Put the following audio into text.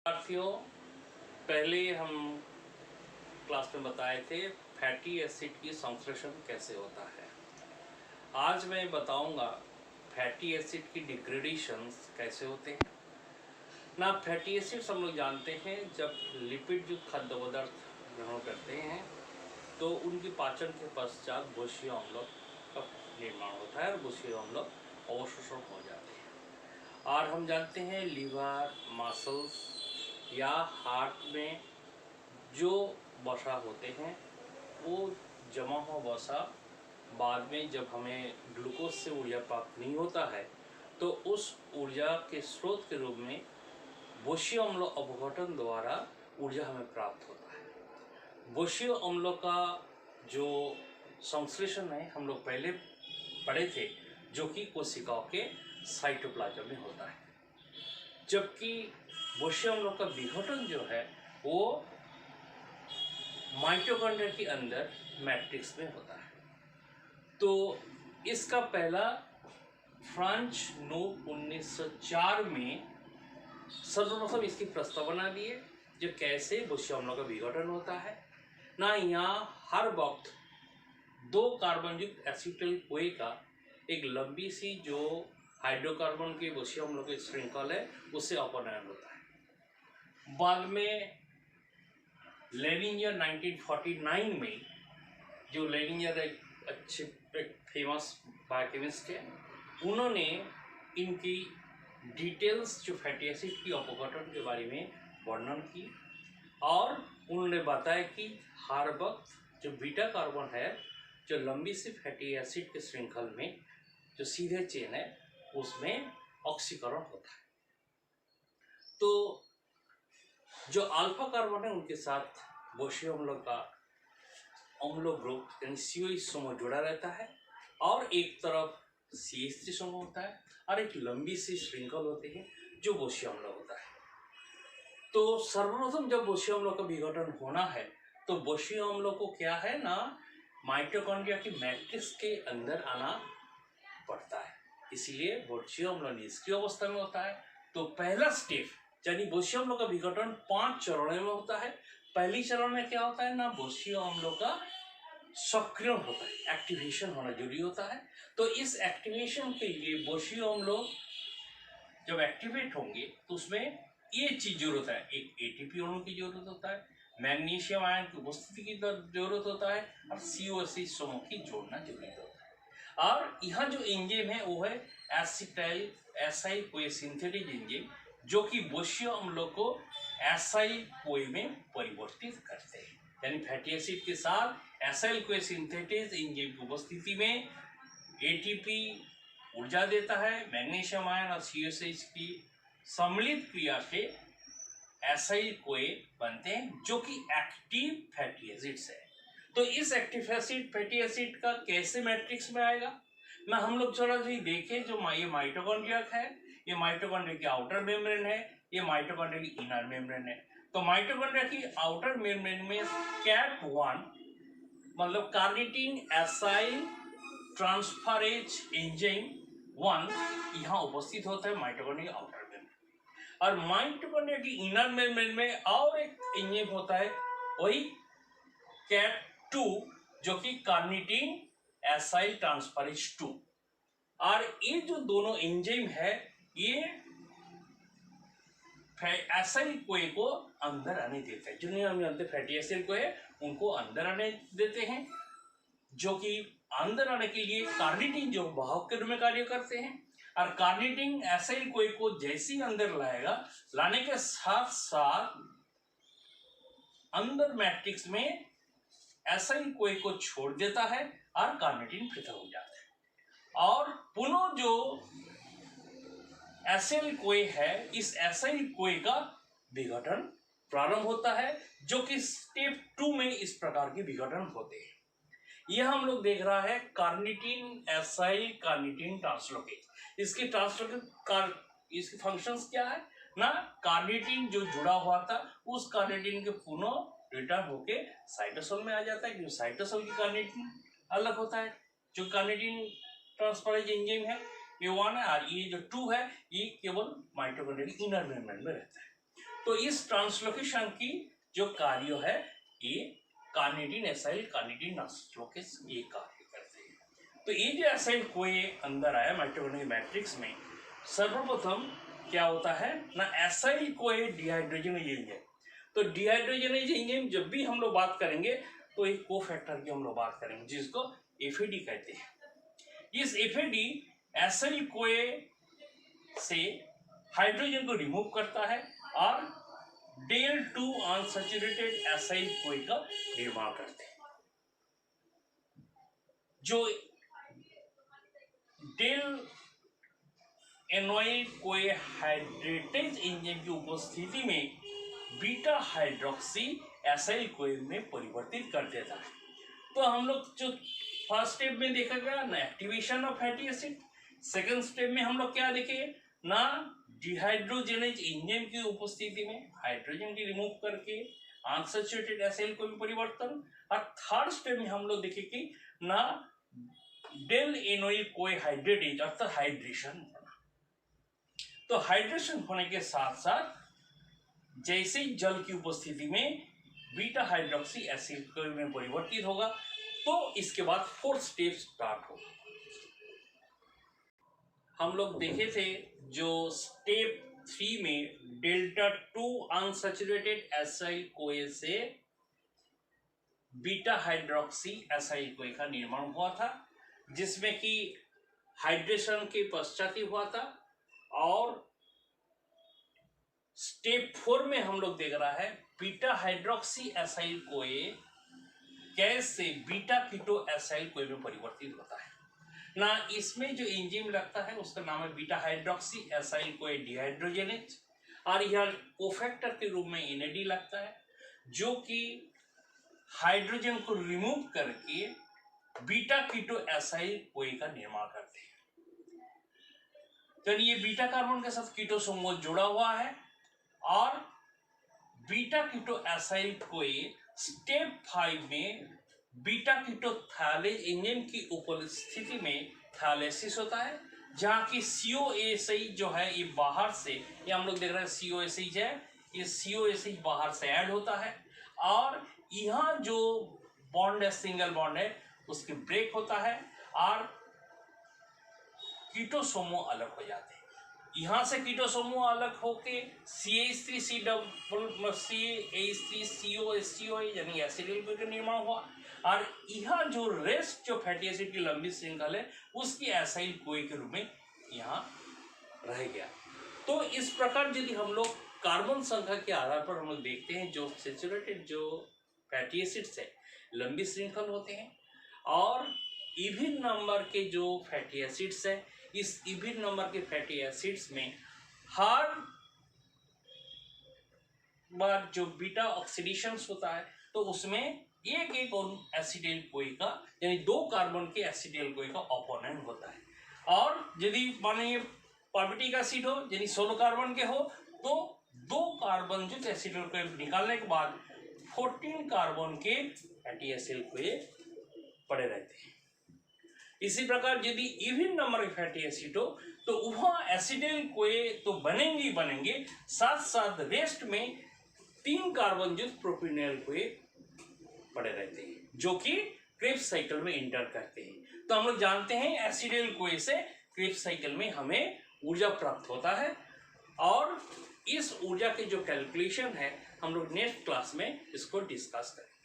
साथियों, पहले हम क्लास में बताए थे फैटी एसिड की संश्लेषण कैसे होता है। आज मैं बताऊंगा फैटी एसिड की डिग्रेडेशंस कैसे होते हैं ना। फैटी एसिड्स हम लोग जानते हैं, जब लिपिड जो खाद्य पदार्थ ग्रहण करते हैं तो उनकी पाचन के पश्चात भूषीय अम्लों का निर्माण होता है और भूषीय अम्ल अवशोषण हो जाते हैं। और हम जानते हैं लीवर, मसल्स या हार्ट में जो वसा होते हैं वो जमा हुआ वसा बाद में जब हमें ग्लूकोज से ऊर्जा प्राप्त नहीं होता है तो उस ऊर्जा के स्रोत के रूप में भूषीय अम्ल अपघटन द्वारा ऊर्जा हमें प्राप्त होता है। भूषीय अम्लों का जो संश्लेषण है हम लोग पहले पढ़े थे, जो कि कोशिकाओं के साइटोप्लाज्म में होता है, जबकि भूषीय अम्लों का विघटन जो है वो माइटोकॉन्ड्रिया के अंदर मैट्रिक्स में होता है। तो इसका पहला फ्रांच नो 1904 में सर्वप्रथम इसकी प्रस्तावना दिए, जो कैसे भूषीय अम्लों का विघटन होता है ना। यहाँ हर वक्त 2 कार्बन युक्त एसिटिल कोए का एक लंबी सी जो हाइड्रोकार्बन के भूषीय अम्लों के श्रृंखल है उससे अपनयन होता है। बाद में लेनिंजर 1949 में, जो लेनिंजर एक अच्छे फेमस बायोकेमिस्ट है, उन्होंने इनकी डिटेल्स जो फैटी एसिड की अपघटन के बारे में वर्णन की और उन्होंने बताया कि हर वक्त जो बीटा कार्बन है जो लंबी सी फैटी एसिड के श्रृंखल में जो सीधे चेन है उसमें ऑक्सीकरण होता है। तो जो अल्फा कार्बन है उनके साथ भूषीय अम्लों का अम्लो ग्रुप यानी COH समूह जुड़ा रहता है और एक तरफ CH3 समूह होता है और एक लंबी सी श्रृंखल होती है जो भूषीय अम्ल होता है। तो सर्वप्रथम जब भूषीय अम्लों का विघटन होना है तो भूषीय अम्लों को क्या है ना, माइटोकॉन्ड्रिया की मैट्रिक्स के अंदर आना पड़ता है, इसीलिए भूषीय अम्ल निष्क्रिय अवस्था में होता है। तो पहला स्टेप यानी भूषीय अम्लों का विघटन 5 चरणों में होता है। पहली चरण में क्या होता है ना, भूषीय अम्लों का सक्रियण होता है, एक्टिवेशन होना जरूरी होता है। तो इस एक्टिवेशन के लिए भूषीय अम्ल जब एक्टिवेट होंगे तो उसमें ये चीज जरूरत है, एक ATP अणु की जरूरत होता है, मैग्नीशियम आयन की उपस्थिति की जरूरत होता है और COH समूह की जोड़ना जरूरी होता है। और यहाँ जो एंजाइम है वो है एसिटाइल एसाइल कोए सिंथेटिक एंजाइम, जो कि भूषीय अम्लों को एसाइल कोए में परिवर्तित करते हैं। यानी फैटी एसिड के साथ एसाइल कोए सिंथेटिक एंजाइम की उपस्थिति में ATP ऊर्जा देता है, मैग्नीशियम आयन और COH की सम्मिलित क्रिया से एसाइल कोए बनते हैं जो कि एक्टिव फैटी एसिड्स है। तो इस एक्टिव एसिड फैटी एसिड का कैसे मैट्रिक्स में आएगा ना, हम लोग थोड़ा सा देखें। जो ये माइटोकॉन्ड्रिया है, ये माइटोकॉन्ड्रिया की आउटर मेम्ब्रेन है, ये माइटोकॉन्ड्रिया की इनर मेम्ब्रेन है। तो माइटोकॉन्ड्रिया की आउटर मेम्ब्रेन में CAT1 मतलब कार्निटिन एसाइल ट्रांसफरेज एंजाइम 1 यहाँ उपस्थित होता है माइटोकॉन्ड्रिया आउटर मेम्ब्रेन। और माइटोकॉन्ड्रिया की इनर मेम्ब्रेन में और एक एंजाइम होता है वही CAT2, जो कि कार्निटिन एसाइल ट्रांसफरेज 2। और ये जो दोनों एंजाइम है ये एसाइल कोए को अंदर आने देते हैं, जिन्हें हम जानते फैटी एसिड को है उनको अंदर आने देते हैं, जो कि अंदर आने के लिए कार्निटिन जो वाहक के रूप में कार्य करते हैं। और कार्निटिन एसाइल कोए को जैसे ही अंदर लाएगा, लाने के साथ साथ अंदर मैट्रिक्स में एसाइल कोए को छोड़ देता है और कार्निटिन पृथक हो जाता है। और पुनः जो एसाइल कोए है, इस एसाइल कोए का विघटन प्रारंभ होता है, जो कि स्टेप 2 में इस प्रकार के विघटन होते हैं। यह हम लोग देख रहा है कार्निटिन एसाइल कार्निटिन ट्रांसलोकेज। इसके इसके फंक्शंस क्या है ना, कार्निटिन जो जुड़ा हुआ था उस कार्निटिन के पुनः रिटर्न होके साइटोसोल में आ जाता है, क्योंकि साइटोसोल की कार्निटिन अलग होता है। जो कार्निटिन ट्रांसफरेज एंजाइम है ये 1 है और ये जो 2 है ये केवल माइटोकॉन्ड्रिया की इनर मेम्ब्रेन में रहता है। तो इस ट्रांसलोकेशन की जो कार्य है ये कार्निटीन एसाइल कार्निटीन ट्रांसलोकेस ये कार्य करते हैं। तो ये जो एसाइल कोई अंदर आया माइटोकॉन्ड्रियल मैट्रिक्स में, सर्वप्रथम क्या होता है ना, एसाइल कोई डिहाइड्रोजनेज एंजाइम। तो डिहाइड्रोजनेज एंजाइम जब भी हम लोग बात करेंगे तो एक कोफैक्टर की हम लोग बात करेंगे जिसको एफएडी कहते हैं। इस एफएडी एसाइल कोए से हाइड्रोजन को रिमूव करता है और डेल 2 अनसैचुरेटेड एसाइल कोए का निर्माण करते हैं। जो डेल एनोइल कोए हाइड्रेटेज एंजाइम की उपस्थिति में बीटा हाइड्रोक्सी एसाइल कोए में परिवर्तित कर देता है। तो हम लोग जो फर्स्ट स्टेप में देखा गया ना activation of fatty acid, second step में हम लोग क्या देखे ना डिहाइड्रोजनेज एंजाइम की उपस्थिति में हाइड्रोजन की रिमूव करके अनसैचुरेटेड एसाइल कोए में परिवर्तन, और थर्ड स्टेप में हम लोग देखे कि ना डेल एनोइल कोए हाइड्रेटेज अर्थात हाइड्रेशन। तो हाइड्रेशन होने के साथ साथ जैसे जल की उपस्थिति में बीटा हाइड्रोक्सी एसिड कोए में परिवर्तित होगा, तो इसके बाद फोर्थ स्टेप स्टार्ट होगा। हम लोग देखे थे जो स्टेप 3 में डेल्टा 2 अनसैचुरेटेड एसाइल कोए से बीटा हाइड्रोक्सी एसाइल कोए का निर्माण हुआ था, जिसमें कि हाइड्रेशन के पश्चात ही हुआ था। और स्टेप 4 में हम लोग देख रहा है बीटा हाइड्रोक्सी एसाइल कोए कैसे बीटा कीटो एसाइल कोए में परिवर्तित होता है ना। इसमें जो एंजाइम लगता है उसका नाम है बीटा हाइड्रोक्सी एसाइल कोए डिहाइड्रोजनेज, और यह कोफैक्टर के रूप में एनएडी लगता है जो कि हाइड्रोजन को रिमूव करके बीटा कीटो एसाइल कोए का निर्माण करते हैं। तो ये बीटा कार्बन के साथ कीटो समूह जुड़ा हुआ है और बीटा कीटो एसाइल कोए स्टेप 5 में बीटा कीटो थायलेज एंजाइम की उपस्थिति में थायलेसिस होता है, जहाँ की COSH जो है ये बाहर से, ये हम लोग देख रहे हैं COSH है, ये COSH बाहर से ऐड होता है और यहाँ जो बॉन्ड है सिंगल बॉन्ड है उसके ब्रेक होता है और कीटो समूह अलग हो जाते हैं। यहाँ से कीटो समूह अलग होके CH3C डबल CH3CO यानी एसिडिल कोए का निर्माण हुआ, और यहाँ जो रेस्ट जो फैटी एसिड की लंबी श्रृंखला है उसकी एसाइल कोए के रूप में यहाँ रह गया। तो इस प्रकार यदि हम लोग कार्बन संख्या के आधार पर हम लोग देखते हैं जो सैचुरेटेड जो फैटी एसिड्स है लंबी श्रृंखल होते हैं, और इवन नंबर के जो फैटी एसिड्स है इस इवन नंबर के फैटी एसिड्स में हर बार जो बीटा ऑक्सीडेशन होता है तो उसमें एक एक एसिडिल कोए का यानी 2 कार्बन के एसिडिल कोए का ओपोनेंट होता है। और यदि मानिए पार्बिटिक एसिड हो यानी 16 कार्बन के हो तो 2 कार्बन जो एसिडिल कोए निकालने के बाद 14 कार्बन के फैटी एसिड कोए पड़े रहते हैं। इसी प्रकार यदि इवन नंबर के फैटी एसिड हो तो वहाँ एसिडिल कोए तो बनेंगे ही बनेंगे, साथ साथ रेस्ट में 3 कार्बन युक्त प्रोपिनेल कोए पड़े रहते हैं जो कि क्रेब्स साइकिल में इंटर करते हैं। तो हम लोग जानते हैं एसिडिल कोए से क्रेब्स साइकिल में हमें ऊर्जा प्राप्त होता है, और इस ऊर्जा की जो कैलकुलेशन है हम लोग नेक्स्ट क्लास में इसको डिस्कस करेंगे।